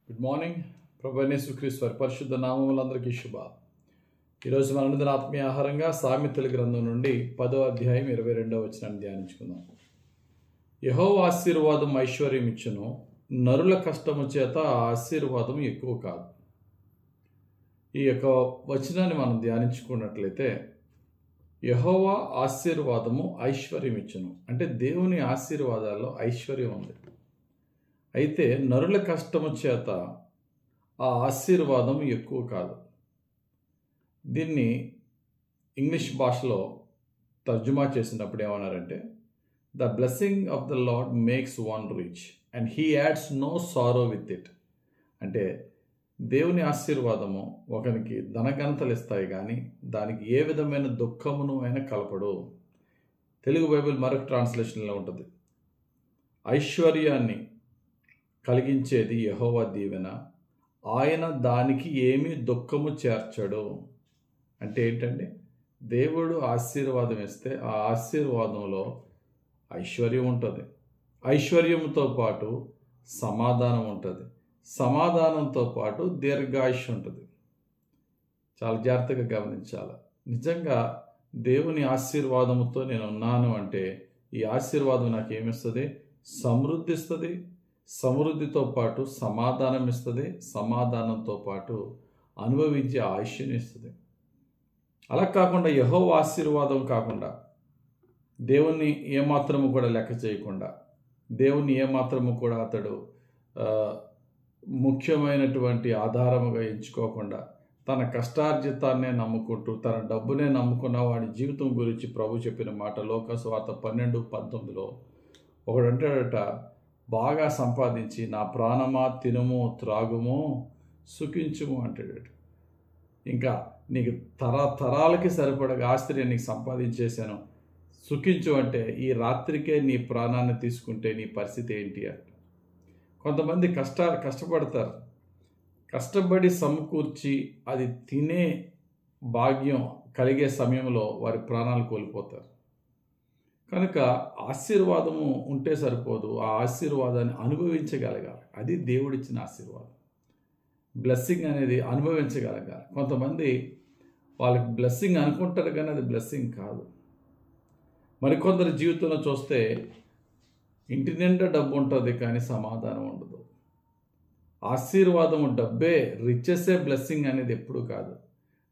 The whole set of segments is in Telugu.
Good morning. ప్రభు అయిన యేసుక్రీస్తు వారి పరిశుద్ధ నామములందరికీ శుభాలు. ఈరోజు మన అనుదిన ఆత్మీయ ఆహారంగా సామెతల గ్రంథం నుండి 10వ అధ్యాయం 22వ వచనాన్ని ధ్యానించుకుందాం. యెహోవా ఆశీర్వాదం ఐశ్వర్యం ఇచ్చును, నరుల కష్టము చేత ఆ ఆశీర్వాదం ఎక్కువ కాదు. ఈ యొక్క వచనాన్ని మనం ధ్యానించుకున్నట్లయితే యెహోవా ఆశీర్వాదము ఐశ్వర్యం ఇచ్చును అంటే దేవుని ఆశీర్వాదాల్లో ఐశ్వర్యం ఉంది. అయితే నరుల కష్టము చేత ఆ ఆశీర్వాదం ఎక్కువ కాదు. దీన్ని ఇంగ్లీష్ భాషలో తర్జుమా చేసినప్పుడు ఏమన్నారంటే, the blessing of the Lord makes one rich and he adds no sorrow with it. అంటే దేవుని ఆశీర్వాదము ఒకనికి ధనఘనతలు ఇస్తాయి కానీ దానికి ఏ విధమైన దుఃఖమును అయినా కలపడు. తెలుగు బైబిల్ మరొక ట్రాన్స్లేషన్లో ఉంటుంది, ఐశ్వర్యాన్ని కలిగించేది యెహోవా దీవెన, ఆయన దానికి ఏమీ దుఃఖము చేర్చడు. అంటే ఏంటంటే దేవుడు ఆశీర్వాదం ఇస్తే ఆ ఆశీర్వాదంలో ఐశ్వర్యం ఉంటుంది, ఐశ్వర్యంతో పాటు సమాధానం ఉంటుంది, సమాధానంతో పాటు దీర్ఘాయుష్యం ఉంటుంది. చాలా జాగ్రత్తగా గమనించాలి. నిజంగా దేవుని ఆశీర్వాదంతో నేను ఉన్నాను అంటే ఈ ఆశీర్వాదం నాకు ఏమిస్తుంది? సమృద్ధి ఇస్తుంది, సమృద్ధితో పాటు సమాధానం ఇస్తుంది, సమాధానంతో పాటు అనుభవించే ఆయుష్యం ఇస్తుంది. అలా కాకుండా యెహోవా ఆశీర్వాదం కాకుండా దేవుణ్ణి ఏమాత్రము కూడా లెక్క చేయకుండా, దేవుణ్ణి ఏమాత్రము కూడా అతడు ముఖ్యమైనటువంటి ఆధారముగా ఎంచుకోకుండా తన కష్టార్జితాన్నే నమ్ముకుంటూ తన డబ్బునే నమ్ముకున్న వాడి జీవితం గురించి ప్రభు చెప్పిన మాట లోకసువార్త 12:19లో ఒకడు అంటాడట, బాగా సంపాదించి నా ప్రాణమా తినుము త్రాగుము సుఖించుము అంటాడు. ఇంకా నీకు తరాలకి సరిపడగా ఆస్తి నీకు సంపాదించేశాను, సుఖించు అంటే ఈ రాత్రికే నీ ప్రాణాన్ని తీసుకుంటే నీ పరిస్థితి ఏంటి అంట. కొంతమంది కష్టపడతారు, కష్టపడి సమకూర్చి అది తినే భాగ్యం కలిగే సమయంలో వారి ప్రాణాలు కోల్పోతారు. కనుక ఆశీర్వాదము ఉంటే సరిపోదు, ఆ ఆశీర్వాదాన్ని అనుభవించగలగాలి. అది దేవుడిచ్చిన ఆశీర్వాదం. బ్లెస్సింగ్ అనేది అనుభవించగలగాలి. కొంతమంది వాళ్ళకి బ్లెస్సింగ్ అనుకుంటారు కానీ అది బ్లెస్సింగ్ కాదు. మరికొందరి జీవితంలో చూస్తే ఇంటి నిండా డబ్బు ఉంటుంది కానీ సమాధానం ఉండదు. ఆశీర్వాదము డబ్బే, రిచెస్సే బ్లెస్సింగ్ అనేది ఎప్పుడు కాదు.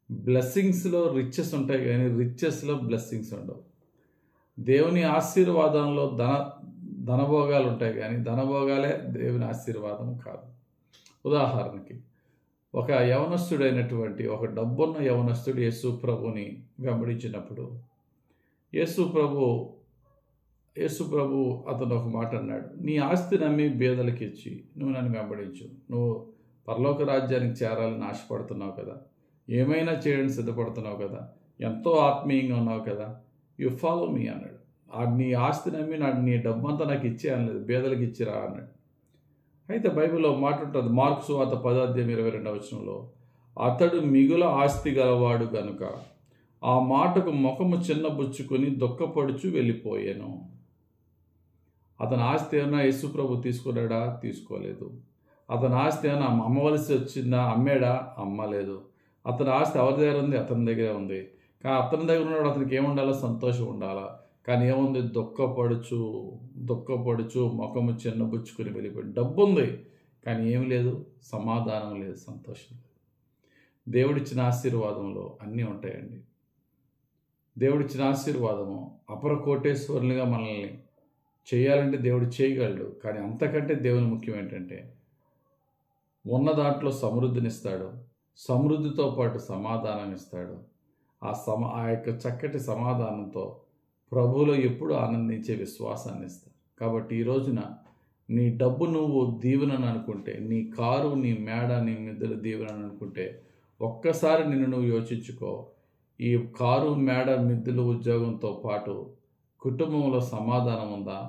బ్లెస్సింగ్స్లో రిచెస్ ఉంటాయి కానీ రిచెస్లో బ్లెస్సింగ్స్ ఉండవు. దేవుని ఆశీర్వాదంలో ధనభోగాలు ఉంటాయి కానీ ధనభోగాలే దేవుని ఆశీర్వాదం కాదు. ఉదాహరణకి ఒక యవనస్తుడైనటువంటి ఒక డబ్బున్న యవనస్తుడు యేసు ప్రభుని వెంబడించినప్పుడు యేసు ప్రభు అతను ఒక మాట అన్నాడు, నీ ఆస్తి నమ్మి బేదలకు ఇచ్చి నువ్వు నన్ను వెంబడించు. నువ్వు పరలోక రాజ్యానికి చేరాలని ఆశపడుతున్నావు కదా, ఏమైనా చేయడానికి సిద్ధపడుతున్నావు కదా, ఎంతో ఆత్మీయంగా ఉన్నావు కదా, యు ఫాలో మీ అన్నాడు. నీ ఆస్తి నమ్మి నీ డబ్బంతా నాకు ఇచ్చే అనలేదు, బేదలకు ఇచ్చిరా అన్నాడు. అయితే బైబిల్లో మాట ఉంటుంది, మార్కు సువార్త 10:22 వచనంలో, అతడు మిగుల ఆస్తి గలవాడు గనుక ఆ మాటకు ముఖము చిన్నబుచ్చుకొని దుఃఖపడుచు వెళ్ళిపోయాను. అతని ఆస్తి ఏమన్నా యేసు ప్రభు తీసుకున్నాడా? తీసుకోలేదు. అతని ఆస్తి ఏమన్నా అమ్మవలసి వచ్చిందా? అమ్మాడా? అమ్మలేదు. అతని ఆస్తి ఎవరి దగ్గర ఉంది? అతని దగ్గరే ఉంది. కానీ అతని దగ్గర ఉన్నాడు, అతనికి ఏముండాలో? సంతోషం ఉండాలా. కానీ ఏముంది? దుఃఖపడుచు ముఖము చిన్నబుచ్చుకుని వెళ్ళిపోయి. డబ్బు ఉంది కానీ ఏమి లేదు, సమాధానం లేదు, సంతోషం లేదు. దేవుడిచ్చిన ఆశీర్వాదంలో అన్నీ ఉంటాయండి. దేవుడిచ్చిన ఆశీర్వాదము అపర కోటేశ్వరులుగా మనల్ని చేయాలంటే దేవుడు చేయగలడు. కానీ అంతకంటే దేవుని ముఖ్యం ఏంటంటే ఉన్న దాంట్లో సమృద్ధినిస్తాడు, సమృద్ధితో పాటు సమాధానం ఇస్తాడు. ఆ యొక్క చక్కటి సమాధానంతో ప్రభువులో ఎప్పుడు ఆనందించే విశ్వాసాన్ని ఇస్తాడు. కాబట్టి ఈ రోజున నీ డబ్బు నువ్వు దీవెనని అనుకుంటే, నీ కారు, నీ మేడ, నీ మిద్దెలు దీవెనని అనుకుంటే ఒక్కసారి నిన్ను నువ్వు యోచించుకో. ఈ కారు, మేడ, మిద్దెలు, ఉద్యోగంతో పాటు కుటుంబంలో సమాధానం ఉందా?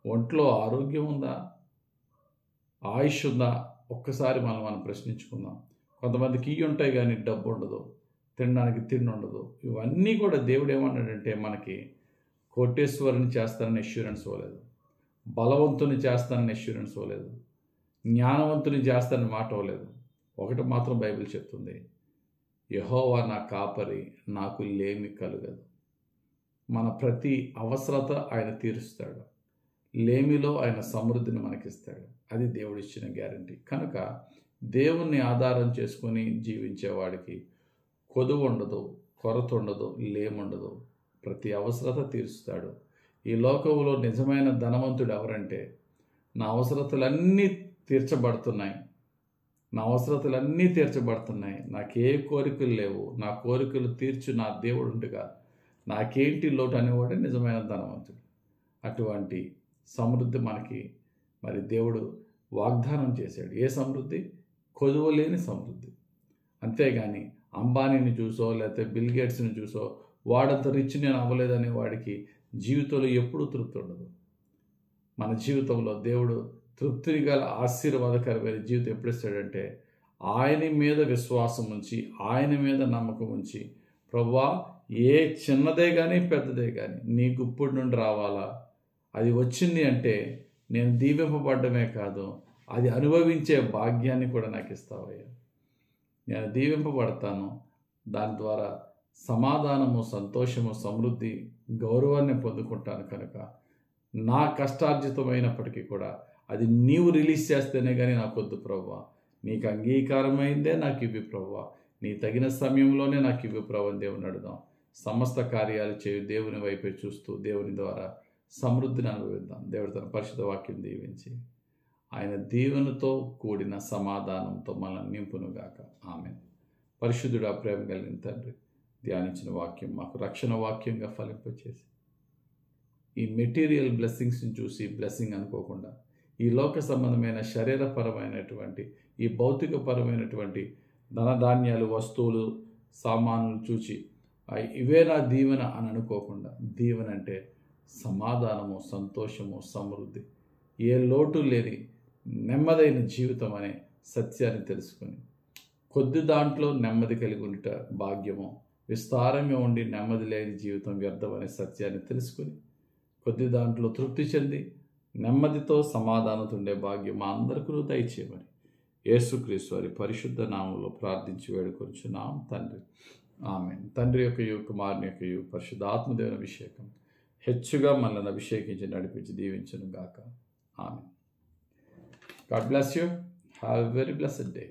ఒంట్లో ఆరోగ్యం ఉందా? ఆయుష్ ఉందా? ఒక్కసారి మనం ప్రశ్నించుకుందాం. కొంతమందికి ఇవి ఉంటాయి కానీ డబ్బు ఉండదు, తినడానికి తిండి ఉండదు. ఇవన్నీ కూడా దేవుడు ఏమన్నాడంటే మనకి కోటేశ్వరుని చేస్తానని అష్యూరెన్స్ ఇవ్వలేదు, బలవంతుని చేస్తానని అష్యూరెన్స్ ఇవ్వలేదు, జ్ఞానవంతుని చేస్తానని మాట అవ్వలేదు. ఒకటి మాత్రం బైబిల్ చెప్తుంది, యెహోవా నా కాపరి, నాకు లేమి కలుగదు. మన ప్రతి అవసరత ఆయన తీరుస్తాడు. లేమిలో ఆయన సమృద్ధిని మనకిస్తాడు. అది దేవుడిచ్చిన గ్యారంటీ. కనుక దేవుణ్ణి ఆధారం చేసుకొని జీవించేవాడికి కొదువు ఉండదు, కొరత ఉండదు, లేముండదు. ప్రతి అవసరత తీరుస్తాడు. ఈ లోకంలో నిజమైన ధనవంతుడు ఎవరంటే, నా అవసరతలన్నీ తీర్చబడుతున్నాయి, నాకే కోరికలు లేవు, నా కోరికలు తీర్చు నా దేవుడు ఉండగా నాకేంటి లోటు అనేవాడే నిజమైన ధనవంతుడు. అటువంటి సమృద్ధి మనకి మరి దేవుడు వాగ్దానం చేశాడు. ఏ సమృద్ధి? కొదువలేని సమృద్ధి. అంతేగాని అంబానీని చూసో లేకపోతే బిల్ గేట్స్ని చూసో వాడంత రిచ్ నేను అవ్వలేదనే వాడికి జీవితంలో ఎప్పుడూ తృప్తి ఉండదు. మన జీవితంలో దేవుడు తృప్తిని గల ఆశీర్వాదకరమైన జీవితం ఎప్పుడు ఇస్తాడంటే, ఆయన మీద విశ్వాసం ఉంచి, ఆయన మీద నమ్మకం ఉంచి, ప్రభువా ఏ చిన్నదే కానీ పెద్దదే కానీ నీ గుప్పటి నుండి రావాలా, అది వచ్చింది అంటే నేను దీవింపబడ్డమే కాదు, అది అనుభవించే భాగ్యాన్ని కూడా నాకు ఇస్తావయ్యా. నేను దీవింపబడతాను, దాని ద్వారా సమాధానము, సంతోషము, సమృద్ధి, గౌరవాన్ని పొందుకుంటాను. కనుక నా కష్టార్జితమైనప్పటికీ కూడా అది నీవు రిలీజ్ చేస్తేనే కానీ నాకు వద్దు ప్రభువా, నీకు అంగీకారమైందే నాకు ఇవ్వి ప్రభువా, నీ తగిన సమయంలోనే నాకు ఇవ్వి ప్రభు అని దేవుని అడుగుదాం. సమస్త కార్యాలు చేయు దేవుని వైపే చూస్తూ దేవుని ద్వారా సమృద్ధిని అనుభవిద్దాం. దేవుడు తన పరిశుద్ధ వాక్యం దీవించి ఆయన దీవెనతో కూడిన సమాధానంతో మనల్ని నింపునుగాక. ఆమేన్. పరిశుద్ధుడా, ప్రేమ కలిగిన తండ్రి, ధ్యానించిన వాక్యం మాకు రక్షణ వాక్యంగా ఫలింపచేసి ఈ మెటీరియల్ బ్లెస్సింగ్స్ని చూసి బ్లెస్సింగ్ అనుకోకుండా ఈ లోక సంబంధమైన శరీరపరమైనటువంటి ఈ భౌతికపరమైనటువంటి ధనధాన్యాలు, వస్తువులు, సామానులు చూచి ఇవే నా దీవెన అని అనుకోకుండా, దీవెన అంటే సమాధానము, సంతోషము, సమృద్ధి, ఏ లోటు లేని నెమ్మదైన జీవితం అనే సత్యాన్ని తెలుసుకొని కొద్ది దాంట్లో నెమ్మది కలిగి ఉంట భాగ్యము, విస్తారంగా ఉండి నెమ్మది లేని జీవితం వ్యర్థం అనే సత్యాన్ని తెలుసుకొని కొద్ది దాంట్లో తృప్తి చెంది నెమ్మదితో సమాధానంతో ఉండే భాగ్యం మా అందరికీ దయచేయమని యేసుక్రీస్తు వారి పరిశుద్ధ నామంలో ప్రార్థించి వేడుకొంచున్నాం తండ్రి. ఆమేన్. తండ్రి యొక్కయు, కుమారుని యొక్కయు, పరిశుద్ధ ఆత్మదేవుని అభిషేకం హెచ్చుగా మనల్ని అభిషేకించి నడిపించి దీవించును గాక. ఆమేన్. God bless you. Have a very blessed day.